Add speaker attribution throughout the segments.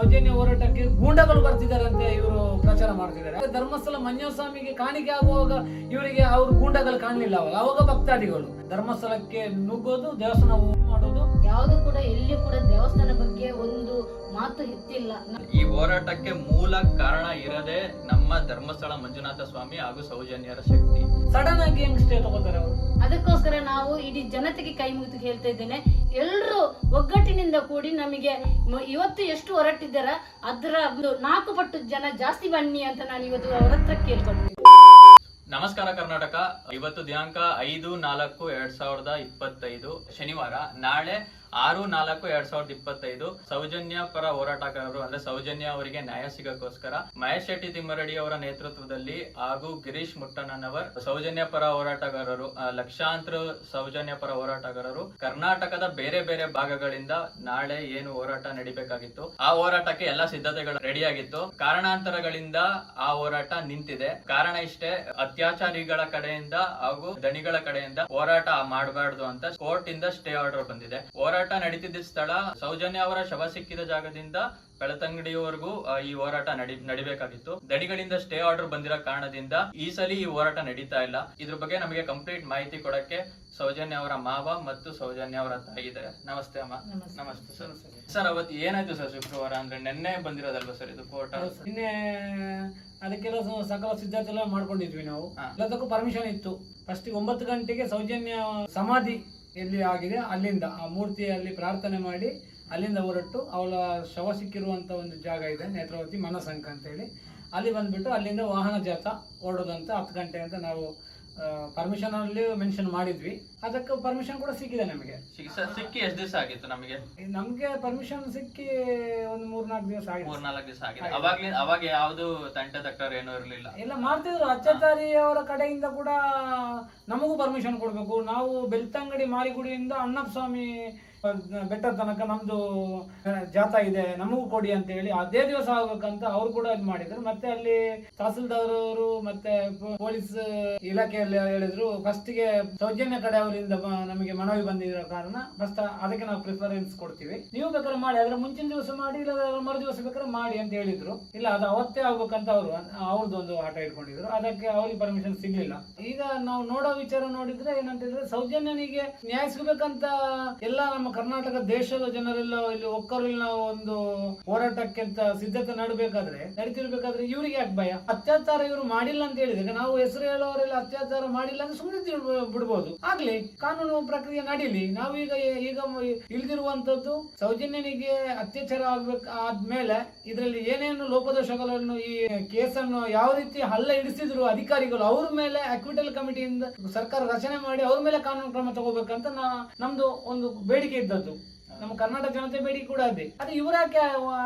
Speaker 1: ಸೌಜನ್ಯ ಹೋರಾಟಕ್ಕೆ ಗೂಂಡಗಳು ಬರ್ತಿದ್ದಾರೆ ಅಂತ ಇವರು ಪ್ರಚಾರ ಮಾಡ್ತಿದ್ದಾರೆ. ಧರ್ಮಸ್ಥಳ ಮಂಜುಸ್ವಾಮಿಗೆ ಕಾಣಿಕೆ ಆಗುವಾಗ ಇವರಿಗೆ ಅವ್ರ ಗೂಂಡಗಳು ಕಾಣಲಿಲ್ಲ. ಅವಾಗ ಭಕ್ತಾದಿಗಳು ಧರ್ಮಸ್ಥಳಕ್ಕೆ ನುಗ್ಗೋದು, ದೇವಸ್ಥಾನ ಮಾಡೋದು,
Speaker 2: ಯಾವುದು ಕೂಡ ಎಲ್ಲಿ ಕೂಡ ದೇವಸ್ಥಾನ ಬಗ್ಗೆ ಒಂದು ಮಾತು ಎತ್ತಿಲ್ಲ.
Speaker 3: ಈ ಹೋರಾಟಕ್ಕೆ ಮೂಲ ಕಾರಣ ಇರದೆ ನಮ್ಮ ಧರ್ಮಸ್ಥಳ ಮಂಜುನಾಥ ಸ್ವಾಮಿ ಹಾಗೂ ಸೌಜನ್ಯರ ಶಕ್ತಿ.
Speaker 1: ಸಡನ್ ಆಗಿ ಹೆಂಗ್ ಸ್ಟೇ ತಗೋತಾರೆ ಅವರು.
Speaker 2: ಅದಕ್ಕೋಸ್ಕರ ನಾವು ಇಡೀ ಜನತೆಗೆ ಕೈ ಮುಗಿದು ಹೇಳ್ತಾ ಇದ್ದೇನೆ, ಎಲ್ಲರೂ ಒಗ್ಗಟ್ಟಿನಿಂದ ಕೂಡಿ ನಮಗೆ ಇವತ್ತು ಎಷ್ಟು ಹೊರಟಿದ್ದಾರ ಅದರ 4 ಪಟ್ಟು ಜನ ಜಾಸ್ತಿ ಬನ್ನಿ ಅಂತ ನಾನು ಇವತ್ತು ಅವರ ಹತ್ರ ಕೇಳ್ಕೊಳ್ತೀನಿ.
Speaker 3: ನಮಸ್ಕಾರ ಕರ್ನಾಟಕ. ಇವತ್ತು ದಿನಾಂಕ 5/4/2025 ಶನಿವಾರ. ನಾಳೆ 6/4/2025 ಸೌಜನ್ಯ ಪರ ಹೋರಾಟಗಾರರು ಅಂದ್ರೆ ಸೌಜನ್ಯ ಅವರಿಗೆ ನ್ಯಾಯ ಸಿಗಕ್ಕೋಸ್ಕರ ಮಹೇಶ್ ಶೆಟ್ಟಿ ತಿಮ್ಮರಡಿ ಅವರ ನೇತೃತ್ವದಲ್ಲಿ ಹಾಗೂ ಗಿರೀಶ್ ಮುಟ್ಟಣ್ಣನವರ್ ಸೌಜನ್ಯ ಪರ ಹೋರಾಟಗಾರರು, ಲಕ್ಷಾಂತರ ಸೌಜನ್ಯ ಪರ ಹೋರಾಟಗಾರರು ಕರ್ನಾಟಕದ ಬೇರೆ ಬೇರೆ ಭಾಗಗಳಿಂದ ನಾಳೆ ಏನು ಹೋರಾಟ ನಡಿಬೇಕಾಗಿತ್ತು ಆ ಹೋರಾಟಕ್ಕೆ ಎಲ್ಲಾ ಸಿದ್ಧತೆಗಳು ರೆಡಿ ಆಗಿತ್ತು. ಕಾರಣಾಂತರಗಳಿಂದ ಆ ಹೋರಾಟ ನಿಂತಿದೆ. ಕಾರಣ ಇಷ್ಟೇ, ಅತ್ಯಾಚಾರಿಗಳ ಕಡೆಯಿಂದ ಹಾಗೂ ದಣಿಗಳ ಕಡೆಯಿಂದ ಹೋರಾಟ ಮಾಡಬಾರ್ದು ಅಂತ ಕೋರ್ಟ್ ಇಂದ ಸ್ಟೇ ಆರ್ಡರ್ ಬಂದಿದೆ. ಹೋರಾಟ ನಡೀತಿದ್ದ ಸ್ಥಳ ಸೌಜನ್ಯ ಅವರ ಶವ ಸಿಕ್ಕಿದ ಜಾಗದಿಂದ ಬೆಳತಂಗಡಿಯವರೆಗೂ ಈ ಹೋರಾಟ ನಡಿಬೇಕಾಗಿತ್ತು. ದಣಿಗಳಿಂದ ಸ್ಟೇ ಆರ್ಡರ್ ಬಂದಿರೋ ಕಾರಣದಿಂದ ಈ ಸಲ ಈ ಹೋರಾಟ ನಡೀತಾ ಇಲ್ಲ. ಇದ್ರ ಬಗ್ಗೆ ನಮಗೆ ಕಂಪ್ಲೀಟ್ ಮಾಹಿತಿ ಕೊಡಕ್ಕೆ ಸೌಜನ್ಯ ಅವರ ಮಾವ ಮತ್ತು ಸೌಜನ್ಯ ಅವರ ತಾಯಿ ಇದ್ದಾರೆ. ನಮಸ್ತೆ ಅಮ್ಮ. ನಮಸ್ತೆ ಸರ್. ಸರ್ ಅವತ್ತು ಏನಾಯ್ತು ಸರ್? ಶುಕ್ರವಾರ ಅಂದ್ರೆ ನಿನ್ನೆ ಬಂದಿರೋದಲ್ವಾ ಸರ್ ಇದು ಕೋರ್ಟ್?
Speaker 1: ನಿನ್ನೆ ಅದಕ್ಕೆಲ್ಲ ಸಕಲ ಸಿದ್ಧತೆ ಎಲ್ಲ ಮಾಡ್ಕೊಂಡಿದ್ವಿ ನಾವು. ಎಲ್ಲದಕ್ಕೂ ಪರ್ಮಿಷನ್ ಇತ್ತು. ಫಸ್ಟ್ 9 ಗಂಟೆಗೆ ಸೌಜನ್ಯ ಸಮಾಧಿ ಎಲ್ಲಿ ಆಗಿದೆ ಅಲ್ಲಿಂದ ಆ ಮೂರ್ತಿಯಲ್ಲಿ ಪ್ರಾರ್ಥನೆ ಮಾಡಿ ಅಲ್ಲಿಂದ ಹೊರಟು ಅವಳ ಶವ ಸಿಕ್ಕಿರುವಂತ ಒಂದು ಜಾಗ ಇದೆ, ನೇತ್ರಾವತಿ ಮನಸಂಕ ಅಂತ ಹೇಳಿ, ಅಲ್ಲಿ ಬಂದ್ಬಿಟ್ಟು ಅಲ್ಲಿಂದ ವಾಹನ ಜಾಥಾ ಹೊರಡೋದಂತ 10 ಗಂಟೆ ಅಂತ ನಾವು ಪರ್ಮಿಷನ್ ಅಲ್ಲಿ ಮೆನ್ಷನ್ ಮಾಡಿದ್ವಿ. ಅದಕ್ಕೆ ಪರ್ಮಿಷನ್ ಕೂಡ ಸಿಕ್ಕಿದೆ ನಮಗೆ.
Speaker 3: ಸಿಕ್ಕಿ ಎಷ್ಟು ದಿವಸ ಆಗಿತ್ತು ನಮಗೆ?
Speaker 1: ನಮ್ಗೆ ಪರ್ಮಿಷನ್ ಸಿಕ್ಕಿ ಒಂದು 3-4 ದಿವಸ ಆಗಿದೆ.
Speaker 3: 3-4 ದಿವಸ ಆಗಿದೆ. ಅವಾಗ ಯಾವ್ದು ತಂಟೆ ತಕ್ಕರ್ ಏನೂ ಇರ್ಲಿಲ್ಲ.
Speaker 1: ಎಲ್ಲ ಮಾಡ್ತಿದ್ರು. ಅತ್ಯಾಚಾರಿ ಅವರ ಕಡೆಯಿಂದ ಕೂಡ ನಮಗೂ ಪರ್ಮಿಷನ್ ಕೊಡ್ಬೇಕು. ನಾವು ಬೆಳ್ತಂಗಡಿ ಮಾರಿಗುಡಿಯಿಂದ ಅಣ್ಣಪ್ಪ ಸ್ವಾಮಿ ಬೆಟ್ಟದ ತನಕ ನಮ್ದು ಜಾಥಾ ಇದೆ, ನಮಗೂ ಕೊಡಿ ಅಂತ ಹೇಳಿ ಅದೇ ದಿವಸ ಆಗ್ಬೇಕಂತ ಅವ್ರು ಕೂಡ ಇದು ಮಾಡಿದ್ರು. ಮತ್ತೆ ಅಲ್ಲಿ ತಹಸೀಲ್ದಾರ್ ಅವರು ಮತ್ತೆ ಪೊಲೀಸ್ ಇಲಾಖೆಯಲ್ಲಿ ಹೇಳಿದ್ರು, ಫಸ್ಟ್ ಗೆ ಸೌಜನ್ಯ ಕಡೆ ಅವರಿಂದ ನಮಗೆ ಮನವಿ ಬಂದಿರೋ ಕಾರಣ ಫಸ್ಟ್ ಅದಕ್ಕೆ ನಾವು ಪ್ರಿಫರೆನ್ಸ್ ಕೊಡ್ತೀವಿ, ನೀವು ಬೇಕಾದ್ರೆ ಮಾಡಿ, ಅದ್ರ ಮುಂಚಿನ ದಿವಸ ಮಾಡಿ ಇಲ್ಲ ಮರು ದಿವಸ ಬೇಕಾದ್ರೆ ಮಾಡಿ ಅಂತ ಹೇಳಿದ್ರು. ಇಲ್ಲ ಅದು ಅವತ್ತೇ ಆಗ್ಬೇಕಂತ ಅವ್ರದ್ದೊಂದು ಆಟ ಇಟ್ಕೊಂಡಿದ್ರು. ಅದಕ್ಕೆ ಅವ್ರಿಗೆ ಪರ್ಮಿಷನ್ ಸಿಗ್ಲಿಲ್ಲ. ಈಗ ನಾವು ನೋಡೋ ವಿಚಾರ ನೋಡಿದ್ರೆ ಏನಂತಿದ್ರೆ, ಸೌಜನ್ಯನಿಗೆ ನ್ಯಾಯ ಸಿಗ್ಬೇಕಂತ ಎಲ್ಲ ನಮ್ಮ ಕರ್ನಾಟಕ ದೇಶದ ಜನರೆಲ್ಲ ಇಲ್ಲಿ ಒಕ್ಕರಿನ ಒಂದು ಹೋರಾಟಕ್ಕೆ ಅಂತ ಸಿದ್ಧತೆ ನಡೀತಿರ್ಬೇಕಾದ್ರೆ ಇವರಿಗೆ ಯಾಕೆ ಭಯ? ಅತ್ಯಾಚಾರ ಇವರು ಮಾಡಿಲ್ಲ ಅಂತ ಹೇಳಿದ್ರೆ, ನಾವು ಹೆಸರು ಹೇಳೋರೆಲ್ಲ ಅತ್ಯಾಚಾರ ಮಾಡಿಲ್ಲ ಅಂದ್ರೆ ಸುಮ್ಮನೆ ಬಿಡ್ಬೋದು. ಆಗ್ಲಿ, ಕಾನೂನು ಪ್ರಕ್ರಿಯೆ ನಡೀಲಿ. ನಾವು ಈಗ ಇಳಿದಿರುವಂತದ್ದು ಸೌಜನ್ಯನಿಗೆ ಅತ್ಯಾಚಾರ ಆದ್ಮೇಲೆ ಇದರಲ್ಲಿ ಏನೇನು ಲೋಪದೋಷಗಳನ್ನು ಈ ಕೇಸನ್ನು ಯಾವ ರೀತಿ ಹಲ್ಲ ಹಿಡಿಸಿದ್ರು ಅಧಿಕಾರಿಗಳು, ಅವ್ರ ಮೇಲೆ ಅಕ್ವಿಟಲ್ ಕಮಿಟಿಯಿಂದ ಸರ್ಕಾರ ರಚನೆ ಮಾಡಿ ಅವ್ರ ಮೇಲೆ ಕಾನೂನು ಕ್ರಮ ತಗೋಬೇಕಂತ ನಮ್ದು ಒಂದು ಬೇಡಿಕೆ ಇದ್ದದ್ದು. ನಮ್ಮ ಕರ್ನಾಟಕ ಜನತೆ ಬೇಡಿಕೆ ಕೂಡ ಅದೇ. ಅದು ಇವರಾಕೆ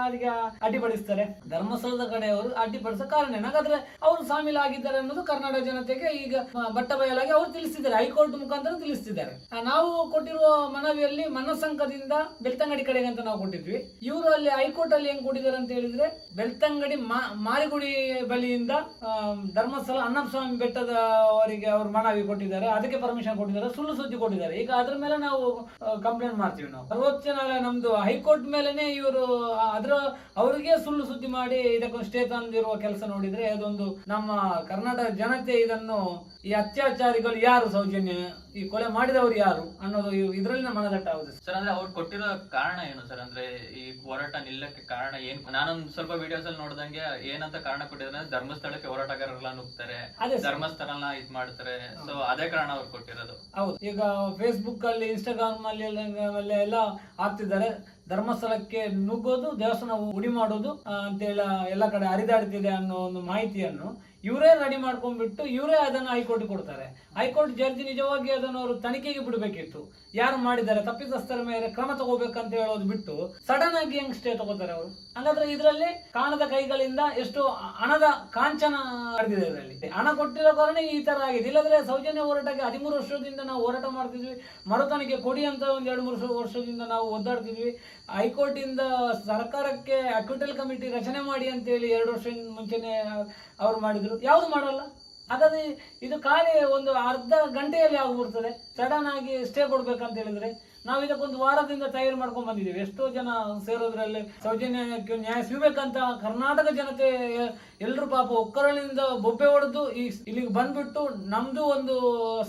Speaker 1: ಅದಕ್ಕೆ ಅಡ್ಡಿಪಡಿಸ್ತಾರೆ? ಧರ್ಮಸ್ಥಳದ ಕಡೆಯವರು ಅಡ್ಡಿಪಡಿಸೋ ಕಾರಣ ಹಾಗಾದ್ರೆ ಅವರು ಶಾಮೀಲಾಗಿದ್ದಾರೆ ಅನ್ನೋದು ಕರ್ನಾಟಕ ಜನತೆಗೆ ಈಗ ಬಟ್ಟ ಬಯಲಾಗಿ ಅವರು ತಿಳಿಸಿದ್ದಾರೆ, ಹೈಕೋರ್ಟ್ ಮುಖಾಂತರ ತಿಳಿಸ್ತಿದ್ದಾರೆ. ನಾವು ಕೊಟ್ಟಿರುವ ಮನವಿಯಲ್ಲಿ ಮನಸಂಕದಿಂದ ಬೆಳ್ತಂಗಡಿ ಕಡೆಗೆ ಅಂತ ನಾವು ಕೊಟ್ಟಿದ್ವಿ. ಇವರು ಅಲ್ಲಿ ಹೈಕೋರ್ಟ್ ಅಲ್ಲಿ ಹೆಂಗ್ ಕೊಟ್ಟಿದ್ದಾರೆ ಅಂತ ಹೇಳಿದ್ರೆ, ಬೆಳ್ತಂಗಡಿ ಮಾರಿಗುಡಿ ಬಳಿಯಿಂದ ಧರ್ಮಸ್ಥಳ ಅಣ್ಣಪ್ಪ ಸ್ವಾಮಿ ಬೆಟ್ಟದ ಅವರಿಗೆ ಅವರು ಮನವಿ ಕೊಟ್ಟಿದ್ದಾರೆ, ಅದಕ್ಕೆ ಪರ್ಮಿಷನ್ ಕೊಟ್ಟಿದ್ದಾರೆ, ಸುಳ್ಳು ಸುದ್ದಿ ಕೊಟ್ಟಿದ್ದಾರೆ. ಈಗ ಅದ್ರ ಮೇಲೆ ನಾವು ಕಂಪ್ಲೇಂಟ್ ಮಾಡ್ತೀವಿ. ನಾವು ಸರ್ವೋಚ್ಚ ನ್ಯಾಯಾಲಯ ನಮ್ದು ಹೈಕೋರ್ಟ್ ಮೇಲೆನೆ ಇವರು ಅವರಿಗೆ ಸುಳ್ಳು ಸುದ್ದಿ ಮಾಡಿ ಇದಕ್ಕೊಂದು ಸ್ಟೇ ತಂದಿರುವ ಕೆಲಸ ನೋಡಿದ್ರೆ, ಅದೊಂದು ನಮ್ಮ ಕರ್ನಾಟಕ ಜನತೆ ಇದನ್ನು ಈ ಅತ್ಯಾಚಾರಿಗಳು ಯಾರು, ಸೌಜನ್ಯ ಈ ಕೊಲೆ ಮಾಡಿದವರು ಯಾರು ಅನ್ನೋದು ಇದರಲ್ಲಿ ಮನದಟ್ಟಾಗುತ್ತೆ
Speaker 3: ಸರ್. ಅಂದ್ರೆ ಅವ್ರು ಕೊಟ್ಟಿರೋ ಕಾರಣ ಏನು ಸರ್? ಅಂದ್ರೆ ಈ ಹೋರಾಟ ನಿಲ್ಲಕ್ಕೆ ಕಾರಣ ಏನು? ನಾನೊಂದು ಸ್ವಲ್ಪ ವಿಡಿಯೋಸ್ ಅಲ್ಲಿ ನೋಡ್ದಂಗೆ ಏನಂತ ಕಾರಣ ಕೊಟ್ಟಿದ್ರೆ, ಧರ್ಮಸ್ಥಳಕ್ಕೆ ಹೋರಾಟಗಾರರೆಲ್ಲ ನುಗ್ತಾರೆ, ಧರ್ಮಸ್ಥಳನ ಇದ್ ಮಾಡ್ತಾರೆ, ಸೊ ಅದೇ ಕಾರಣ ಅವ್ರು ಕೊಟ್ಟಿರೋದು.
Speaker 1: ಹೌದು. ಈಗ ಫೇಸ್ಬುಕ್ ಅಲ್ಲಿ, ಇನ್ಸ್ಟಾಗ್ರಾಮ್ ಅಲ್ಲಿ ಎಲ್ಲ ಹಾಕ್ತಿದ್ದಾರೆ, ಧರ್ಮಸ್ಥಳಕ್ಕೆ ನುಗ್ಗೋದು, ದೇವಸ್ಥಾನ ಉಡಿ ಮಾಡೋದು ಅಂತೇಳಿ ಎಲ್ಲ ಕಡೆ ಹರಿದಾಡ್ತಿದೆ ಅನ್ನೋ ಒಂದು ಮಾಹಿತಿಯನ್ನು ಇವರೇ ರೆಡಿ ಮಾಡ್ಕೊಂಡ್ಬಿಟ್ಟು ಇವರೇ ಅದನ್ನು ಹೈಕೋರ್ಟ್ ಕೊಡ್ತಾರೆ. ಹೈಕೋರ್ಟ್ ಜಡ್ಜ್ ನಿಜವಾಗಿ ಅದನ್ನು ಅವರು ತನಿಖೆಗೆ ಬಿಡಬೇಕಿತ್ತು. ಯಾರು ಮಾಡಿದ್ದಾರೆ, ತಪ್ಪಿತಸ್ಥರ ಮೇಲೆ ಕ್ರಮ ತಗೋಬೇಕಂತ ಹೇಳೋದು ಬಿಟ್ಟು ಸಡನ್ ಆಗಿ ಹೆಂಗ್ ಸ್ಟೇ ತಗೋತಾರೆ ಅವರು? ಹಂಗಾದ್ರೆ ಇದರಲ್ಲಿ ಕಾಣದ ಕೈಗಳಿಂದ ಎಷ್ಟು ಹಣದ ಕಾಂಚನ ನಡೆದಿದೆ. ಇದರಲ್ಲಿ ಹಣ ಕೊಟ್ಟಿರೋ ಕಾರಣ ಈ ತರ ಆಗಿದೆ. ಇಲ್ಲದ್ರೆ ಸೌಜನ್ಯ ಹೋರಾಟಕ್ಕೆ 13 ವರ್ಷದಿಂದ ನಾವು ಹೋರಾಟ ಮಾಡ್ತಿದ್ವಿ, ಮರುತನಿಗೆ ಕೊಡಿ ಅಂತ ಒಂದು 2-3 ವರ್ಷದಿಂದ ನಾವು ಒದ್ದಾಡ್ತಿದ್ವಿ. ಹೈಕೋರ್ಟ್ ಇಂದ ಸರ್ಕಾರಕ್ಕೆ ಅಕ್ವಿಟಲ್ ಕಮಿಟಿ ರಚನೆ ಮಾಡಿ ಅಂತೇಳಿ 2 ವರ್ಷ ಮುಂಚೆನೆ ಅವ್ರು ಮಾಡಿದ್ರು, ಯಾವ್ದು ಮಾಡಲ್ಲ. ಹಾಗಾದ್ರೆ ಇದು ಖಾಲಿ ಒಂದು ಅರ್ಧ ಗಂಟೆಯಲ್ಲಿ ಆಗ್ಬಿಡ್ತದೆ. ಸಡನ್ ಆಗಿ ಸ್ಟೇ ಕೊಡ್ಬೇಕಂತ ಹೇಳಿದ್ರೆ ನಾವು ಇದಕ್ಕೊಂದು ವಾರದಿಂದ ತಯಾರಿ ಮಾಡ್ಕೊಂಡು ಬಂದಿದ್ದೀವಿ. ಎಷ್ಟೋ ಜನ ಸೇರೋದ್ರಲ್ಲಿ ಸೌಜನ್ಯಕ್ಕೆ ನ್ಯಾಯ ಸಿಗಬೇಕಂತ ಕರ್ನಾಟಕ ಜನತೆ ಎಲ್ಲರೂ ಪಾಪ ಒಕ್ಕರಳಿನಿಂದ ಬೊಬ್ಬೆ ಹೊಡೆದು ಇಲ್ಲಿಗೆ ಬಂದ್ಬಿಟ್ಟು ನಮ್ದು ಒಂದು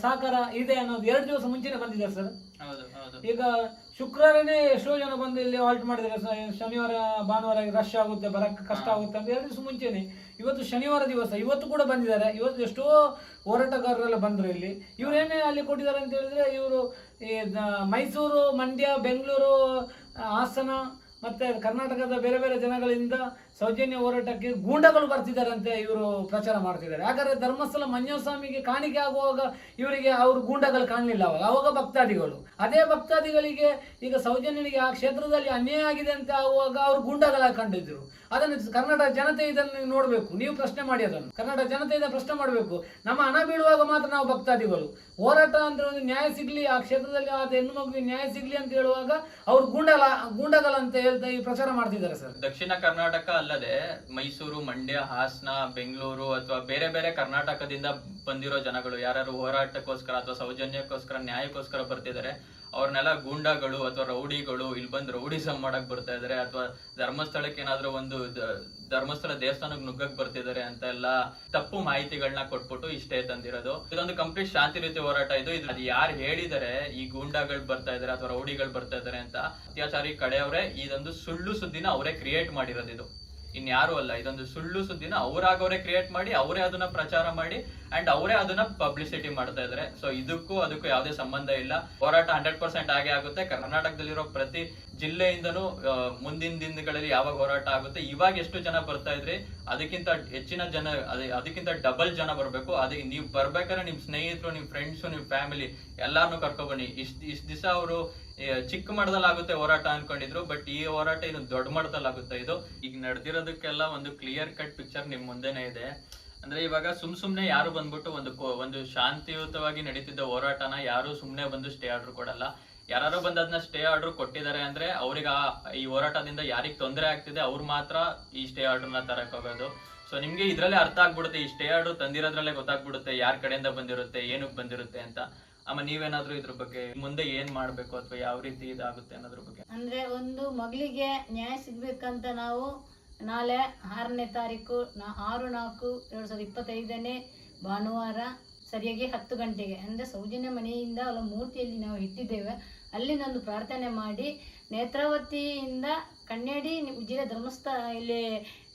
Speaker 1: ಸಹಕಾರ ಇದೆ ಅನ್ನೋದು 2 ದಿವಸ ಮುಂಚೆನೆ ಬಂದಿದ್ದಾರೆ ಸರ್. ಈಗ ಶುಕ್ರವಾರನೇ ಎಷ್ಟೋ ಜನ ಬಂದು ಇಲ್ಲಿ ಹಾಲ್ಟ್ ಮಾಡಿದ್ದಾರೆ. ಶನಿವಾರ ಭಾನುವಾರ ರಶ್ ಆಗುತ್ತೆ, ಬರಕ್ಕೆ ಕಷ್ಟ ಆಗುತ್ತೆ ಅಂತ 2 ದಿವಸ ಮುಂಚೆನೆ. ಇವತ್ತು ಶನಿವಾರ ದಿವಸ, ಇವತ್ತು ಕೂಡ ಬಂದಿದ್ದಾರೆ. ಇವತ್ತು ಎಷ್ಟೋ ಹೋರಾಟಗಾರರೆಲ್ಲ ಬಂದರು ಇಲ್ಲಿ. ಇವರೇನೇ ಅಲ್ಲಿ ಕೊಟ್ಟಿದ್ದಾರೆ ಅಂತ ಹೇಳಿದ್ರೆ, ಇವರು ಈ ಮೈಸೂರು, ಮಂಡ್ಯ, ಬೆಂಗಳೂರು, ಹಾಸನ ಮತ್ತೆ ಕರ್ನಾಟಕದ ಬೇರೆ ಬೇರೆ ಜನಗಳಿಂದ ಸೌಜನ್ಯ ಹೋರಾಟಕ್ಕೆ ಗೂಂಡಗಳು ಬರ್ತಿದ್ದಾರಂತೆ ಇವರು ಪ್ರಚಾರ ಮಾಡ್ತಿದ್ದಾರೆ. ಹಾಗಾದ್ರೆ ಧರ್ಮಸ್ಥಳ ಮಂಜುಸ್ವಾಮಿಗೆ ಕಾಣಿಕೆ ಆಗುವಾಗ ಇವರಿಗೆ ಅವರು ಗೂಂಡಗಳು ಕಾಣಲಿಲ್ಲ, ಅವಾಗ ಭಕ್ತಾದಿಗಳು. ಅದೇ ಭಕ್ತಾದಿಗಳಿಗೆ ಈಗ ಸೌಜನ್ಯನಿಗೆ ಆ ಕ್ಷೇತ್ರದಲ್ಲಿ ಅನ್ಯಾಯ ಆಗಿದೆ ಅಂತ ಆಗುವಾಗ ಅವರು ಗೂಂಡಗಳಾಗಿ ಕಂಡಿದ್ರು. ಅದನ್ನು ಕರ್ನಾಟಕ ಜನತೆ ಇದನ್ನು ನೋಡಬೇಕು. ನೀವು ಪ್ರಶ್ನೆ ಮಾಡಿ, ಅದನ್ನು ಕರ್ನಾಟಕ ಜನತೆ ಇದನ್ನು ಪ್ರಶ್ನೆ ಮಾಡಬೇಕು. ನಮ್ಮ ಹಣ ಬೀಳುವಾಗ ಮಾತ್ರ ನಾವು ಭಕ್ತಾದಿಗಳು. ಹೋರಾಟ ಅಂದ್ರೆ ಒಂದು ನ್ಯಾಯ ಸಿಗ್ಲಿ, ಆ ಕ್ಷೇತ್ರದಲ್ಲಿ ಆದ ಹೆಣ್ಣು ಮಗುವಿಗೆ ನ್ಯಾಯ ಸಿಗ್ಲಿ ಅಂತ ಹೇಳುವಾಗ ಅವರು ಗೂಂಡಗಳಂತ ಹೇಳ್ತಾ ಈ ಪ್ರಚಾರ ಮಾಡ್ತಿದ್ದಾರೆ ಸರ್.
Speaker 3: ದಕ್ಷಿಣ ಕರ್ನಾಟಕ ಅಲ್ಲದೆ ಮೈಸೂರು, ಮಂಡ್ಯ, ಹಾಸನ, ಬೆಂಗಳೂರು ಅಥವಾ ಬೇರೆ ಬೇರೆ ಕರ್ನಾಟಕದಿಂದ ಬಂದಿರೋ ಜನಗಳು ಯಾರು ಹೋರಾಟಕ್ಕೋಸ್ಕರ ಅಥವಾ ಸೌಜನ್ಯಕ್ಕೋಸ್ಕರ, ನ್ಯಾಯಕ್ಕೋಸ್ಕರ ಬರ್ತಿದ್ದಾರೆ, ಅವ್ರನ್ನೆಲ್ಲ ಗೂಂಡಾಗಳು ಅಥವಾ ರೌಡಿಗಳು, ಇಲ್ಲಿ ಬಂದು ರೌಡಿಸಮ್ ಮಾಡಕ್ ಬರ್ತಾ ಇದಾರೆ, ಅಥವಾ ಧರ್ಮಸ್ಥಳಕ್ಕೆ ಏನಾದ್ರೂ ಒಂದು ಧರ್ಮಸ್ಥಳ ದೇವಸ್ಥಾನಕ್ಕೆ ನುಗ್ಗಕ್ ಬರ್ತಿದ್ದಾರೆ ಅಂತ ಎಲ್ಲ ತಪ್ಪು ಮಾಹಿತಿಗಳನ್ನ ಕೊಟ್ಬಿಟ್ಟು ಇಷ್ಟೇ ತಂದಿರೋದು. ಇದೊಂದು ಕಂಪ್ಲೀಟ್ ಶಾಂತಿ ರೀತಿ ಹೋರಾಟ. ಇದು ಅದು ಯಾರು ಹೇಳಿದರೆ ಈ ಗೂಂಡಾಗಳು ಬರ್ತಾ ಇದಾರೆ ಅಥವಾ ರೌಡಿಗಳು ಬರ್ತಾ ಇದಾರೆ ಅಂತ, ಅತ್ಯಾಚಾರಿ ಕಡೆಯವರೇ ಇದೊಂದು ಸುಳ್ಳು ಸುದ್ದಿನ ಅವರೇ ಕ್ರಿಯೇಟ್ ಮಾಡಿರೋದು. ಇದು ಇನ್ಯಾರು ಅಲ್ಲ. ಇದೊಂದು ಸುಳ್ಳು ಸುದ್ದಿನ ಅವರೇ ಕ್ರಿಯೇಟ್ ಮಾಡಿ, ಅವರೇ ಅದನ್ನ ಪ್ರಚಾರ ಮಾಡಿ ಅಂಡ್ ಅವರೇ ಅದನ್ನ ಪಬ್ಲಿಸಿಟಿ ಮಾಡ್ತಾ ಇದಾರೆ. ಸೊ ಇದಕ್ಕೂ ಅದಕ್ಕೂ ಯಾವುದೇ ಸಂಬಂಧ ಇಲ್ಲ. ಹೋರಾಟ 100% ಆಗೇ ಆಗುತ್ತೆ. ಕರ್ನಾಟಕದಲ್ಲಿರೋ ಪ್ರತಿ ಜಿಲ್ಲೆಯಿಂದನೂ ಮುಂದಿನ ದಿನಗಳಲ್ಲಿ ಯಾವಾಗ ಹೋರಾಟ ಆಗುತ್ತೆ, ಇವಾಗ ಎಷ್ಟು ಜನ ಬರ್ತಾ ಇದ್ರಿ ಅದಕ್ಕಿಂತ ಹೆಚ್ಚಿನ ಜನ, ಅದಕ್ಕಿಂತ ಡಬಲ್ ಜನ ಬರ್ಬೇಕು. ಅದಕ್ಕೆ ನೀವು ಬರ್ಬೇಕಾದ್ರೆ ನಿಮ್ ಸ್ನೇಹಿತರು, ನಿಮ್ ಫ್ರೆಂಡ್ಸು, ನಿಮ್ ಫ್ಯಾಮಿಲಿ ಎಲ್ಲಾರನ್ನೂ ಕರ್ಕೊಬನ್ನಿ. ಇಷ್ಟ ದಿವಸ ಅವರು ಚಿಕ್ಕ ಮಟ್ಟದಲ್ಲಿ ಆಗುತ್ತೆ ಹೋರಾಟ ಅನ್ಕೊಂಡಿದ್ರು, ಬಟ್ ಈ ಹೋರಾಟ ಇದು ದೊಡ್ಡ ಮಟ್ಟದಲ್ಲಿ ಆಗುತ್ತೆ. ಇದು ಈಗ ನಡೆದಿರೋದಕ್ಕೆಲ್ಲ ಒಂದು ಕ್ಲಿಯರ್ ಕಟ್ ಪಿಕ್ಚರ್ ನಿಮ್ ಮುಂದೆನೆ ಇದೆ. ಅಂದ್ರೆ ಇವಾಗ ಸುಮ್ನೆ ಯಾರು ಬಂದ್ಬಿಟ್ಟು ಒಂದು ಶಾಂತಿಯುತವಾಗಿ ನಡೀತಿದ್ದ ಹೋರಾಟನ ಯಾರು ಸುಮ್ನೆ ಬಂದು ಸ್ಟೇ ಆರ್ಡರ್ ಕೊಡಲ್ಲ. ಯಾರು ಬಂದು ಅದನ್ನ ಸ್ಟೇ ಆರ್ಡರ್ ಕೊಟ್ಟಿದ್ದಾರೆ ಅಂದ್ರೆ ಅವ್ರಿಗೆ ಈ ಹೋರಾಟದಿಂದ ಯಾರಿಗ್ ತೊಂದರೆ ಆಗ್ತಿದೆ ಅವ್ರು ಮಾತ್ರ ಈ ಸ್ಟೇ ಆರ್ಡರ್ನ ತರಕ್ ಹೋಗೋದು. ಸೊ ನಿಮ್ಗೆ ಇದ್ರಲ್ಲೇ ಅರ್ಥ ಆಗ್ಬಿಡುತ್ತೆ, ಈ ಸ್ಟೇ ಆರ್ಡರ್ ತಂದಿರೋದ್ರಲ್ಲೇ ಗೊತ್ತಾಗ್ಬಿಡುತ್ತೆ ಯಾರ ಕಡೆಯಿಂದ ಬಂದಿರುತ್ತೆ, ಏನಕ್ಕೆ ಬಂದಿರುತ್ತೆ ಅಂತ. ಆಮೇಲೆ ನೀವೇನಾದ್ರೂ ಇದ್ರ ಬಗ್ಗೆ ಮುಂದೆ ಏನ್ ಮಾಡ್ಬೇಕು ಅಥವಾ ಯಾವ ರೀತಿ ಇದಾಗುತ್ತೆ ಅನ್ನೋದ್ರ ಬಗ್ಗೆ?
Speaker 2: ಅಂದ್ರೆ ಒಂದು ಮಗಳಿಗೆ ನ್ಯಾಯ ಸಿಗ್ಬೇಕಂತ ನಾವು ನಾಳೆ 6ನೇ ತಾರೀಕು 6/4/2025 ಭಾನುವಾರ ಸರಿಯಾಗಿ 10 ಗಂಟೆಗೆ ಅಂದ್ರೆ ಸೌಜನ್ಯ ಮನೆಯಿಂದ ಅಲ್ಲ ಮೂರ್ತಿಯಲ್ಲಿ ನಾವು ಇಟ್ಟಿದ್ದೇವೆ. ಅಲ್ಲಿ ಒಂದು ಪ್ರಾರ್ಥನೆ ಮಾಡಿ ನೇತ್ರಾವತಿಯಿಂದ ಕಣ್ಣೇಡಿ ಉಜಿರೆ ಧರ್ಮಸ್ಥಳ ಇಲ್ಲಿ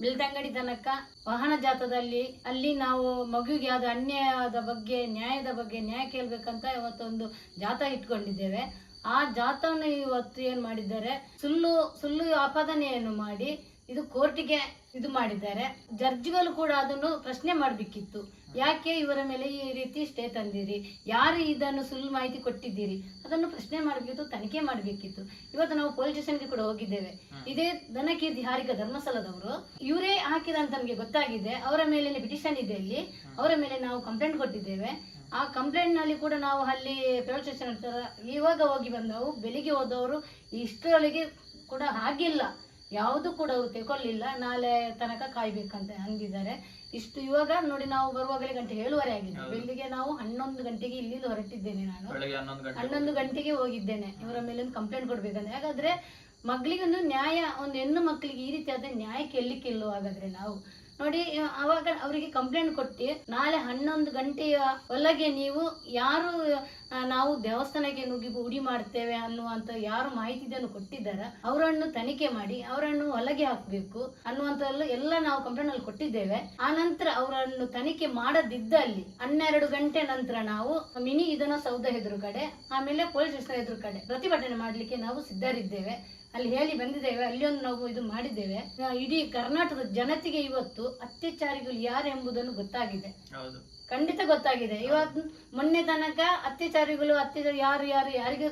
Speaker 2: ಬೆಳ್ತಂಗಡಿ ತನಕ ವಾಹನ ಜಾಥಾದಲ್ಲಿ ಅಲ್ಲಿ ನಾವು ಮಗುವಿಗೆ ಆದ ಅನ್ಯಾಯದ ಬಗ್ಗೆ ನ್ಯಾಯ ಕೇಳ್ಬೇಕಂತ ಇವತ್ತೊಂದು ಜಾಥಾ ಇಟ್ಕೊಂಡಿದ್ದೇವೆ. ಆ ಜಾಥಾವನ್ನು ಇವತ್ತು ಏನ್ ಮಾಡಿದ್ದಾರೆ, ಸುಳ್ಳು ಆಪಾದನೆಯನ್ನು ಮಾಡಿ ಇದು ಕೋರ್ಟಿಗೆ ಇದು ಮಾಡಿದ್ದಾರೆ. ಜಡ್ಜ್ಗಳು ಕೂಡ ಅದನ್ನು ಪ್ರಶ್ನೆ ಮಾಡಬೇಕಿತ್ತು. ಯಾಕೆ ಇವರ ಮೇಲೆ ಈ ರೀತಿ ಸ್ಟೇ ತಂದಿರಿ, ಯಾರು ಇದನ್ನು ಸುಳ್ಳು ಮಾಹಿತಿ ಕೊಟ್ಟಿದ್ದೀರಿ, ಅದನ್ನು ಪ್ರಶ್ನೆ ಮಾಡಬೇಕಿತ್ತು, ತನಿಖೆ ಮಾಡಬೇಕಿತ್ತು. ಇವತ್ತು ನಾವು ಪೊಲೀಸ್ ಸ್ಟೇಷನ್ಗೆ ಕೂಡ ಹೋಗಿದ್ದೇವೆ. ಇದೇ ದನಕೀರ್ತಿ ಹಾರಿಕ ಧರ್ಮಸ್ಥಳದವರು ಇವರೇ ಹಾಕಿದಂತ ನಮಗೆ ಗೊತ್ತಾಗಿದೆ. ಅವರ ಮೇಲೆ ಪಿಟಿಷನ್ ಇದೆ, ಅಲ್ಲಿ ಅವರ ಮೇಲೆ ನಾವು ಕಂಪ್ಲೇಂಟ್ ಕೊಟ್ಟಿದ್ದೇವೆ. ಆ ಕಂಪ್ಲೇಂಟ್ ನಲ್ಲಿ ಕೂಡ ನಾವು ಅಲ್ಲಿ ಪೊಲೀಸ್ ಸ್ಟೇಷನ್ ಇವಾಗ ಹೋಗಿ ಬಂದವು. ಬೆಳಿಗ್ಗೆ ಹೋದವರು ಇಷ್ಟರೊಳಗೆ ಕೂಡ ಆಗಿಲ್ಲ, ಯಾವುದು ಕೂಡ ಅವರು ತಗೊಳ್ಳಿಲ್ಲ. ನಾಳೆ ತನಕ ಕಾಯ್ಬೇಕಂತ ಅಂದಿದ್ದಾರೆ. ಇಷ್ಟು ಇವಾಗ ನೋಡಿ, ನಾವು ಬರುವಾಗಲೇ 7:30 ಆಗಿದೆ. ಬೆಳಿಗ್ಗೆ ನಾವು 11 ಗಂಟೆಗೆ ಇಲ್ಲಿಂದ ಹೊರಟಿದ್ದೇನೆ. ನಾನು 11 ಗಂಟೆಗೆ ಹೋಗಿದ್ದೇನೆ ಇವರ ಮೇಲೆ ಒಂದು ಕಂಪ್ಲೇಂಟ್ ಕೊಡ್ಬೇಕಂದ್ರೆ. ಹಾಗಾದ್ರೆ ಮಗಳಿಗೊಂದು ನ್ಯಾಯ, ಒಂದು ಹೆಣ್ಣು ಮಕ್ಕಳಿಗೆ ಈ ರೀತಿ ಆದ ನ್ಯಾಯಕ್ಕೆ ಎಲ್ಲಿಕ್ಕಿಲ್ಲೋ. ಹಾಗಾದ್ರೆ ನಾವು ನೋಡಿ, ಅವಾಗ ಅವರಿಗೆ ಕಂಪ್ಲೇಂಟ್ ಕೊಟ್ಟು ನಾಳೆ 11 ಗಂಟೆಯ ಒಳಗೆ ನೀವು ಯಾರು ನಾವು ದೇವಸ್ಥಾನಕ್ಕೆ ನುಗ್ಗಿ ಉಡಿ ಮಾಡ್ತೇವೆ ಅನ್ನುವಂತ ಯಾರು ಮಾಹಿತಿಯನ್ನು ಕೊಟ್ಟಿದ್ದಾರೆ ಅವರನ್ನು ತನಿಖೆ ಮಾಡಿ ಅವರನ್ನು ಒಳಗೆ ಹಾಕಬೇಕು ಅನ್ನುವಂತ ಎಲ್ಲ ನಾವು ಕಂಪ್ಲೇಂಟ್ ಅಲ್ಲಿ ಕೊಟ್ಟಿದ್ದೇವೆ. ಆ ನಂತರ ಅವರನ್ನು ತನಿಖೆ ಮಾಡದಿದ್ದಲ್ಲಿ 12 ಗಂಟೆ ನಂತರ ನಾವು ಮಿನಿ ಇದನ್ನ ಸೌಧ ಎದುರುಗಡೆ, ಆಮೇಲೆ ಪೊಲೀಸ್ ಸ್ಟೇಷನ್ ಎದುರುಗಡೆ ಪ್ರತಿಭಟನೆ ಮಾಡ್ಲಿಕ್ಕೆ ನಾವು ಸಿದ್ಧರಿದ್ದೇವೆ. ಅಲ್ಲಿ ಹೇಳಿ ಬಂದಿದ್ದೇವೆ, ಅಲ್ಲಿಯೊಂದು ನಾವು ಇದು ಮಾಡಿದ್ದೇವೆ. ಇಡೀ ಕರ್ನಾಟಕದ ಜನತೆಗೆ ಇವತ್ತು ಅತ್ಯಾಚಾರಿಗಳು ಯಾರು ಎಂಬುದನ್ನು ಗೊತ್ತಾಗಿದೆ, ಖಂಡಿತ ಗೊತ್ತಾಗಿದೆ. ಇವತ್ತು ಮೊನ್ನೆ ತನಕ ಅತ್ಯಾಚಾರಿಗಳು ಯಾರಿಗೆ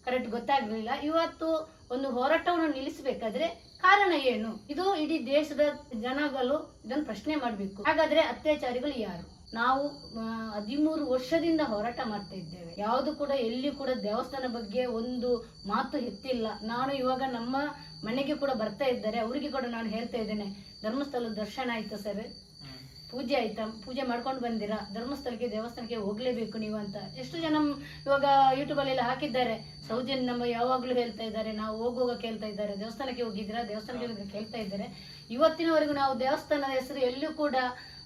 Speaker 2: ಕರೆಕ್ಟ್ ಗೊತ್ತಾಗ್ಲಿಲ್ಲ. ಇವತ್ತು ಒಂದು ಹೋರಾಟವನ್ನು ನಿಲ್ಲಿಸಬೇಕಾದ್ರೆ ಕಾರಣ ಏನು, ಇದು ಇಡೀ ದೇಶದ ಜನಗಳು ಇದನ್ನು ಪ್ರಶ್ನೆ ಮಾಡಬೇಕು. ಹಾಗಾದ್ರೆ ಅತ್ಯಾಚಾರಿಗಳು ಯಾರು? ನಾವು 13 ವರ್ಷದಿಂದ ಹೋರಾಟ ಮಾಡ್ತಾ ಇದ್ದೇವೆ. ಯಾವುದು ಕೂಡ ಎಲ್ಲಿ ಕೂಡ ದೇವಸ್ಥಾನ ಬಗ್ಗೆ ಒಂದು ಮಾತು ಎತ್ತಿಲ್ಲ. ನಾನು ಇವಾಗ ನಮ್ಮ ಮನೆಗೆ ಕೂಡ ಬರ್ತಾ ಇದ್ದಾರೆ, ಅವರಿಗೆ ಕೂಡ ನಾನು ಹೇಳ್ತಾ ಇದ್ದೇನೆ, ಧರ್ಮಸ್ಥಳ ದರ್ಶನ ಆಯ್ತಾ ಸರ್, ಪೂಜೆ ಆಯ್ತಾ, ಪೂಜೆ ಮಾಡ್ಕೊಂಡು ಬಂದಿರಾ, ಧರ್ಮಸ್ಥಳಕ್ಕೆ ದೇವಸ್ಥಾನಕ್ಕೆ ಹೋಗ್ಲೇಬೇಕು ನೀವು ಅಂತ ಎಷ್ಟು ಜನ ಇವಾಗ ಯೂಟ್ಯೂಬಲ್ಲೆಲ್ಲ ಹಾಕಿದ್ದಾರೆ. ಸೌಜನ್ಯ ನಮ್ಮ ಯಾವಾಗಲೂ ಹೇಳ್ತಾ ಇದ್ದಾರೆ, ನಾವು ಹೋಗುವಾಗ ಕೇಳ್ತಾ ಇದ್ದಾರೆ, ದೇವಸ್ಥಾನಕ್ಕೆ ಹೋಗಿದ್ದೀರಾ, ದೇವಸ್ಥಾನಕ್ಕೆ ಕೇಳ್ತಾ ಇದ್ದಾರೆ. ಇವತ್ತಿನವರೆಗೂ ನಾವು ದೇವಸ್ಥಾನದ ಹೆಸರು ಎಲ್ಲೂ ಕೂಡ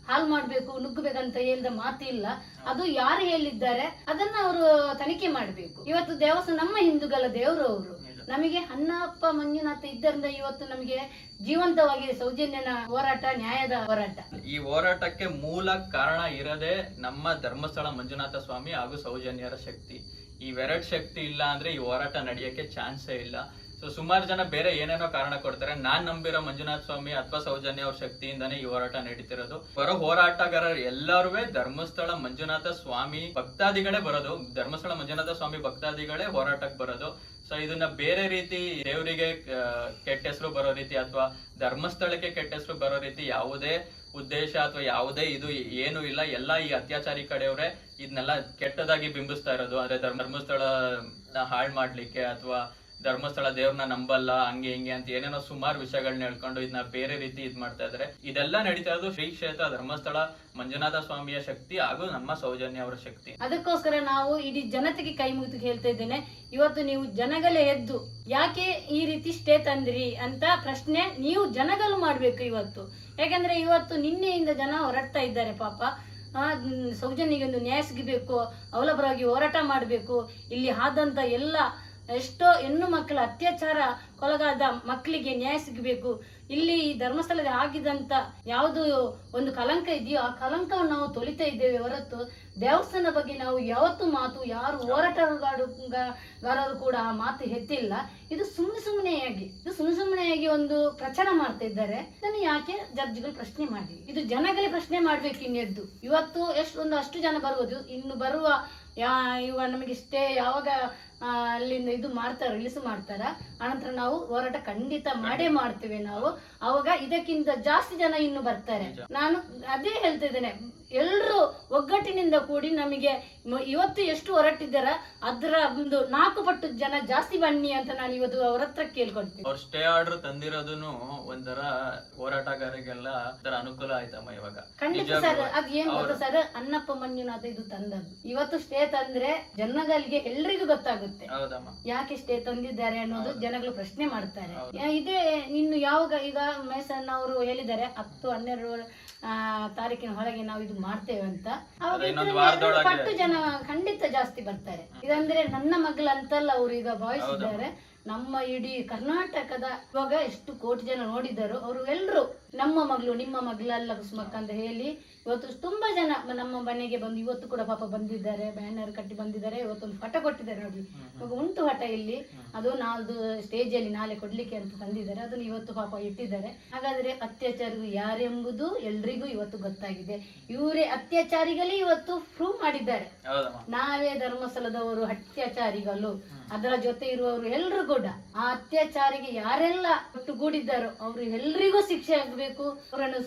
Speaker 2: ಹಾಳು ಮಾಡ್ಬೇಕು, ನುಗ್ಗಬೇಕಂತ ಹೇಳಿದ ಮಾತಿಲ್ಲ. ಅದು ಯಾರು ಹೇಳಿದ್ದಾರೆ ಅದನ್ನ ಅವರು ತನಿಖೆ ಮಾಡ್ಬೇಕು. ಇವತ್ತು ದೇವಸ್ಥಾನ ನಮ್ಮ ಹಿಂದೂಗಳ ದೇವರು ಅವರು. ನಮಗೆ ಅಣ್ಣಪ್ಪ ಮಂಜುನಾಥ ಇದ್ದರಿಂದ ಇವತ್ತು ನಮಗೆ ಜೀವಂತವಾಗಿದೆ ಸೌಜನ್ಯನ ಹೋರಾಟ, ನ್ಯಾಯದ ಹೋರಾಟ.
Speaker 3: ಈ ಹೋರಾಟಕ್ಕೆ ಮೂಲ ಕಾರಣ ಇರದೆ ನಮ್ಮ ಧರ್ಮಸ್ಥಳ ಮಂಜುನಾಥ ಸ್ವಾಮಿ ಹಾಗೂ ಸೌಜನ್ಯರ ಶಕ್ತಿ. ಇವೆರಡು ಶಕ್ತಿ ಇಲ್ಲ ಅಂದ್ರೆ ಈ ಹೋರಾಟ ನಡೆಯಕ್ಕೆ ಚಾನ್ಸೇ ಇಲ್ಲ. ಸೊ ಸುಮಾರು ಜನ ಬೇರೆ ಏನೇನೋ ಕಾರಣ ಕೊಡ್ತಾರೆ. ನಾನ್ ನಂಬಿರೋ ಮಂಜುನಾಥ ಸ್ವಾಮಿ ಅಥವಾ ಸೌಜನ್ಯ ಅವ್ರ ಶಕ್ತಿಯಿಂದಾನೇ ಈ ಹೋರಾಟ ನಡೀತಿರೋದು. ಬರೋ ಹೋರಾಟಗಾರರು ಎಲ್ಲರೂ ಧರ್ಮಸ್ಥಳ ಮಂಜುನಾಥ ಸ್ವಾಮಿ ಭಕ್ತಾದಿಗಳೇ ಬರೋದು. ಧರ್ಮಸ್ಥಳ ಮಂಜುನಾಥ ಸ್ವಾಮಿ ಭಕ್ತಾದಿಗಳೇ ಹೋರಾಟಕ್ಕೆ ಬರೋದು. ಸೊ ಇದನ್ನ ಬೇರೆ ರೀತಿ ದೇವರಿಗೆ ಕೆಟ್ಟ ಹೆಸರು ಬರೋ ರೀತಿ ಅಥವಾ ಧರ್ಮಸ್ಥಳಕ್ಕೆ ಕೆಟ್ಟ ಹೆಸರು ಬರೋ ರೀತಿ ಯಾವುದೇ ಉದ್ದೇಶ ಅಥವಾ ಯಾವುದೇ ಇದು ಏನು ಇಲ್ಲ. ಎಲ್ಲ ಈ ಅತ್ಯಾಚಾರಿ ಕಡೆಯವರೇ ಇದನ್ನೆಲ್ಲ ಕೆಟ್ಟದಾಗಿ ಬಿಂಬಿಸ್ತಾ ಇರೋದು. ಅಂದ್ರೆ ಧರ್ಮಸ್ಥಳ ಹಾಳು ಮಾಡ್ಲಿಕ್ಕೆ ಅಥವಾ ಧರ್ಮಸ್ಥಳ ದೇವ್ರನ್ನ ನಂಬಲ್ಲ ಹಂಗೆ ಹಿಂಗೆ ಅಂತ ಏನೇನೋ ಸುಮಾರು ವಿಷಯಗಳನ್ನ ಹೇಳ್ಕೊಂಡು ಇದನ್ನ ಬೇರೆ ರೀತಿ ಇದ್ ಮಾಡ್ತಾ ಇದಾರೆ. ಇದೆಲ್ಲ ನಡೀತಾ ಇರೋದು ಶ್ರೀ ಕ್ಷೇತ್ರ ಧರ್ಮಸ್ಥಳ ಮಂಜುನಾಥ ಸ್ವಾಮಿಯ ಶಕ್ತಿ ಹಾಗೂ ನಮ್ಮ ಸೌಜನ್ಯ ಅವರ ಶಕ್ತಿ.
Speaker 2: ಅದಕ್ಕೋಸ್ಕರ ನಾವು ಇಡೀ ಜನತೆಗೆ ಕೈ ಮುಗಿದು ಹೇಳ್ತಾ ಇದ್ದೇನೆ, ಇವತ್ತು ನೀವು ಜನಗಳೇ ಎದ್ದು ಯಾಕೆ ಈ ರೀತಿ ಸ್ಟೇ ತಂದ್ರಿ ಅಂತ ಪ್ರಶ್ನೆ ನೀವು ಜನಗಳು ಮಾಡ್ಬೇಕು ಇವತ್ತು. ಯಾಕಂದ್ರೆ ಇವತ್ತು ನಿನ್ನೆಯಿಂದ ಜನ ಹೊರಡ್ತಾ ಇದ್ದಾರೆ. ಪಾಪ ಸೌಜನ್ಯಗೆ ಒಂದು ನ್ಯಾಯ ಸಿಗಬೇಕು, ಅವಳ ಪರವಾಗಿ ಹೋರಾಟ ಮಾಡಬೇಕು. ಇಲ್ಲಿ ಆದಂತ ಎಲ್ಲ ಎಷ್ಟೋ ಹೆಣ್ಣು ಮಕ್ಕಳ ಅತ್ಯಾಚಾರ ಕೊಲಗಾದ ಮಕ್ಕಳಿಗೆ ನ್ಯಾಯ ಸಿಗಬೇಕು. ಇಲ್ಲಿ ಧರ್ಮಸ್ಥಳದಲ್ಲಿ ಆಗಿದಂತ ಯಾವುದು ಒಂದು ಕಲಂಕ ಇದೆಯೋ ಆ ಕಲಂಕವನ್ನು ನಾವು ತೊಳಿತಾ ಇದ್ದೇವೆ ಹೊರತು ದೇವಸ್ಥಾನ ಬಗ್ಗೆ ನಾವು ಯಾವತ್ತೂ ಮಾತು ಯಾರು ಹೋರಾಟಗಾರರು ಕೂಡ ಆ ಮಾತು ಎತ್ತಿಲ್ಲ. ಇದು ಸುಮ್ಮನೆಯಾಗಿ ಒಂದು ಪ್ರಚಾರ ಮಾಡ್ತಾ ಇದ್ದಾರೆ. ಇದನ್ನು ಯಾಕೆ ಜಡ್ಜ್ಗಳು ಪ್ರಶ್ನೆ ಮಾಡಿ, ಇದು ಜನಗಳೇ ಪ್ರಶ್ನೆ ಮಾಡ್ಬೇಕು. ಇನ್ನೆದ್ದು ಇವತ್ತು ಅಷ್ಟು ಜನ ಬರ್ಬೋದು, ಇನ್ನು ಬರುವ ಇವ ನಮಗೆ ಸ್ಟೇ ಯಾವಾಗ ಅಲ್ಲಿಂದ ಇದು ಮಾಡ್ತಾರ ರಿಲೀಸ್ ಮಾಡ್ತಾರ ಆನಂತರ ನಾವು ಹೋರಾಟ ಖಂಡಿತ ಮಾಡೇ ಮಾಡ್ತೇವೆ. ನಾವು ಅವಾಗ ಇದಕ್ಕಿಂತ ಜಾಸ್ತಿ ಜನ ಇನ್ನು ಬರ್ತಾರೆ. ನಾನು ಅದೇ ಹೇಳ್ತಾ ಇದ್ದೇನೆ, ಎಲ್ರು ಒಗ್ಗಟ್ಟಿನಿಂದ ಕೂಡಿ ನಮಗೆ ಇವತ್ತು ಎಷ್ಟು ಹೊರಟಿದ್ದಾರ ಅದರ ಒಂದು 4 ಪಟ್ಟು ಜನ ಜಾಸ್ತಿ ಬನ್ನಿ ಅಂತ ನಾನು ಇವತ್ತು ಅವ್ರ ಹತ್ರ ಕೇಳ್ಕೊಳ್ತೀನಿ.
Speaker 3: ಅವ್ರು ಸ್ಟೇ ಆರ್ಡರ್ ತಂದಿರೋದನ್ನು ಒಂಥರ ಹೋರಾಟಗಾರರಿಗೆಲ್ಲ ಅನುಕೂಲ ಆಯ್ತಮ್ಮ ಇವಾಗ.
Speaker 2: ಖಂಡಿತ ಸರ್, ಅದ್ ಏನ್ ಗೊತ್ತಾ ಸರ್, ಅಣ್ಣಪ್ಪ ಮಂಜುನಾಥ ಇದು ತಂದದ್ದು. ಇವತ್ತು ಸ್ಟೇ ತಂದ್ರೆ ಜನಗಳಿಗೆ ಎಲ್ರಿಗೂ ಗೊತ್ತಾಗುತ್ತೆ ಯಾಕೆ ಸ್ಟೇ ತಂದಿದ್ದಾರೆ ಅನ್ನೋದು. ಜನಗಳು ಪ್ರಶ್ನೆ ಮಾಡ್ತಾರೆ. ಇದೇ ಇನ್ನು ಯಾವಾಗ ಈಗ ಮಹೇಶಣ್ಣ ಅವರು ಹೇಳಿದ್ದಾರೆ 10-12 ತಾರೀಕಿನ ಹೊರಗೆ ನಾವು ಇದು ಮಾಡ್ತೇವೆ ಅಂತ. ಅವಾಗ ಪಟ್ಟು ಜನ ಖಂಡಿತ ಜಾಸ್ತಿ ಬರ್ತಾರೆ. ಇದಂದ್ರೆ ನನ್ನ ಮಗಳಂತಲ್ಲ ಅವ್ರು ಈಗ ಭಾವಿಸಿದ್ದಾರೆ. ನಮ್ಮ ಇಡೀ ಕರ್ನಾಟಕದ ಇವಾಗ ಎಷ್ಟು ಕೋಟಿ ಜನ ನೋಡಿದರು. ಅವರು ಎಲ್ರು ನಮ್ಮ ಮಗಳು ನಿಮ್ಮ ಮಗಳಲ್ಲ ಕುಸುಮಕ್ಕ ಅಂತ ಹೇಳಿ ಇವತ್ತು ತುಂಬಾ ಜನ ನಮ್ಮ ಮನೆಗೆ ಬಂದು ಇವತ್ತು ಕೂಡ ಪಾಪ ಬಂದಿದ್ದಾರೆ, ಬ್ಯಾನರ್ ಕಟ್ಟಿ ಬಂದಿದ್ದಾರೆ. ಇವತ್ತೊಂದು ಹಠ ಕೊಟ್ಟಿದ್ದಾರೆ ನೋಡಿ, ಇವಾಗ ಉಂಟು ಹಠ ಇಲ್ಲಿ, ಅದು ನಾಲ್ದು ಸ್ಟೇಜ್ ಅಲ್ಲಿ ನಾಳೆ ಕೊಡ್ಲಿಕ್ಕೆ ಅಂತ ತಂದಿದ್ದಾರೆ. ಅದನ್ನು ಇವತ್ತು ಪಾಪ ಇಟ್ಟಿದ್ದಾರೆ. ಹಾಗಾದ್ರೆ ಅತ್ಯಾಚಾರಿಗಳು ಯಾರೆಂಬುದು ಎಲ್ರಿಗೂ ಇವತ್ತು ಗೊತ್ತಾಗಿದೆ. ಇವರೇ ಅತ್ಯಾಚಾರಿಗಳೇ ಇವತ್ತು ಪ್ರೂವ್ ಮಾಡಿದ್ದಾರೆ. ನಾವೇ ಧರ್ಮಸ್ಥಳದವರು ಅತ್ಯಾಚಾರಿಗಳು, ಅದರ ಜೊತೆ ಇರುವವರು ಎಲ್ರು ಕೂಡ ಆ ಅತ್ಯಾಚಾರಿಗೆ ಯಾರೆಲ್ಲ ಒಟ್ಟುಗೂಡಿದ್ದಾರೋ ಅವರು ಎಲ್ರಿಗೂ ಶಿಕ್ಷೆ ಆಗ್ಬೇಕು. ಅವರನ್ನು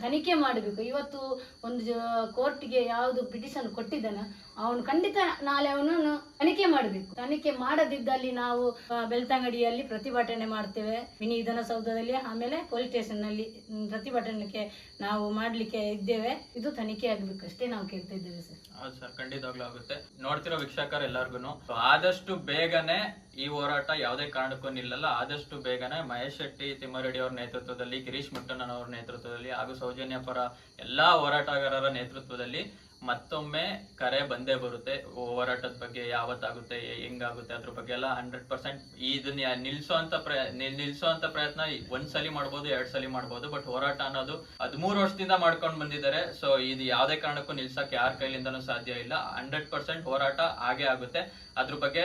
Speaker 2: ತನಿಖೆ ಮಾಡಬೇಕು. ಇವತ್ತು ಒಂದು ಕೋರ್ಟ್ಗೆ ಯಾವುದು ಪಿಟಿಷನ್ ಕೊಟ್ಟಿದ್ದಾನ ಅವನು ಖಂಡಿತ ನಾಳೆ ಅವನನ್ನು ತನಿಖೆ ಮಾಡಬೇಕು. ತನಿಖೆ ಮಾಡದಿದ್ದಲ್ಲಿ ನಾವು ಬೆಳ್ತಂಗಡಿಯಲ್ಲಿ ಪ್ರತಿಭಟನೆ ಮಾಡ್ತೇವೆ, ಮಿನಿ ವಿಧಾನಸೌಧದಲ್ಲಿ, ಆಮೇಲೆ ಪೊಲೀಸ್ ಸ್ಟೇಷನ್ ನಲ್ಲಿ ಪ್ರತಿಭಟನೆಗೆ ನಾವು ಮಾಡ್ಲಿಕ್ಕೆ ಇದ್ದೇವೆ. ಇದು ತನಿಖೆ ಆಗ್ಬೇಕು ಅಷ್ಟೇ ನಾವು ಕೇಳ್ತಾ ಇದ್ದೇವೆ ಸರ್.
Speaker 3: ಹೌದು ಸರ್, ಖಂಡಿತವಾಗ್ಲೂ ಆಗುತ್ತೆ. ನೋಡ್ತಿರೋ ವೀಕ್ಷಕರು ಎಲ್ಲಾರ್ಗು ಆದಷ್ಟು ಬೇಗನೆ ಈ ಹೋರಾಟ ಯಾವುದೇ ಕಾರಣಕ್ಕೂ ನಿಲ್ಲಲ್ಲ. ಆದಷ್ಟು ಬೇಗನೆ ಮಹೇಶ್ ಶೆಟ್ಟಿ ತಿಮ್ಮರೆಡ್ಡಿ ಅವರ ನೇತೃತ್ವದಲ್ಲಿ, ಗಿರೀಶ್ ಮುಟ್ಟಣ್ಣನ್ ಅವರ ನೇತೃತ್ವದಲ್ಲಿ ಹಾಗೂ ಸೌಜನ್ಯ ಪರ ಎಲ್ಲಾ ಹೋರಾಟಗಾರರ ನೇತೃತ್ವದಲ್ಲಿ ಮತ್ತೊಮ್ಮೆ ಕರೆ ಬಂದೇ ಬರುತ್ತೆ. ಹೋರಾಟದ ಬಗ್ಗೆ ಯಾವತ್ತಾಗುತ್ತೆ, ಹೆಂಗಾಗುತ್ತೆ ಅದ್ರ ಬಗ್ಗೆ ಎಲ್ಲ 100% ಇದನ್ನ ನಿಲ್ಸೋಂತ ಪ್ರಯತ್ನ ಒಂದ್ಸಲಿ ಮಾಡ್ಬೋದು, 2 ಸಲ ಮಾಡ್ಬೋದು. ಬಟ್ ಹೋರಾಟ ಅನ್ನೋದು 13 ವರ್ಷದಿಂದ ಮಾಡ್ಕೊಂಡು ಬಂದಿದ್ದಾರೆ. ಸೊ ಇದು ಯಾವ್ದೇ ಕಾರಣಕ್ಕೂ ನಿಲ್ಸಕ್ ಯಾರ ಕೈಲಿಂದನೂ ಸಾಧ್ಯ ಇಲ್ಲ. 100% ಹೋರಾಟ ಆಗೇ ಆಗುತ್ತೆ. ಅದ್ರ ಬಗ್ಗೆ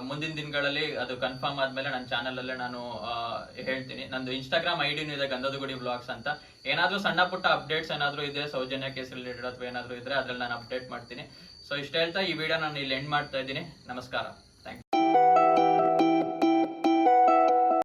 Speaker 3: ಮುಂದಿನ ದಿನಗಳಲ್ಲಿ ಅದು ಕನ್ಫರ್ಮ್ ಆದ್ಮೇಲೆ ನನ್ನ ಚಾನಲ್ ಅಲ್ಲೇ ನಾನು ಹೇಳ್ತೀನಿ. ನಂದು ಇನ್ಸ್ಟಾಗ್ರಾಮ್ ಐಡಿನೂ ಇದೆ, ಗಂಧದಗುಡಿ ವ್ಲಾಗ್ಸ್ ಅಂತ. ಏನಾದ್ರೂ ಸಣ್ಣ ಪುಟ್ಟ ಅಪ್ಡೇಟ್ಸ್ ಏನಾದ್ರು ಇದೆ ಸೌಜನ್ಯ ಕೇಸ್ ರಿಲೇಟೆಡ್ ಅಥವಾ ಏನಾದ್ರು ಇದ್ರೆ ಅದ್ರಲ್ಲಿ ನಾನು ಅಪ್ಡೇಟ್ ಮಾಡ್ತೀನಿ. ಸೊ ಇಷ್ಟ ಹೇಳ್ತಾ ಈ ವಿಡಿಯೋ ನಾನು ಇಲ್ಲಿ ಎಂಡ್ ಮಾಡ್ತಾ ಇದ್ದೀನಿ. ನಮಸ್ಕಾರ, ಥ್ಯಾಂಕ್ ಯು.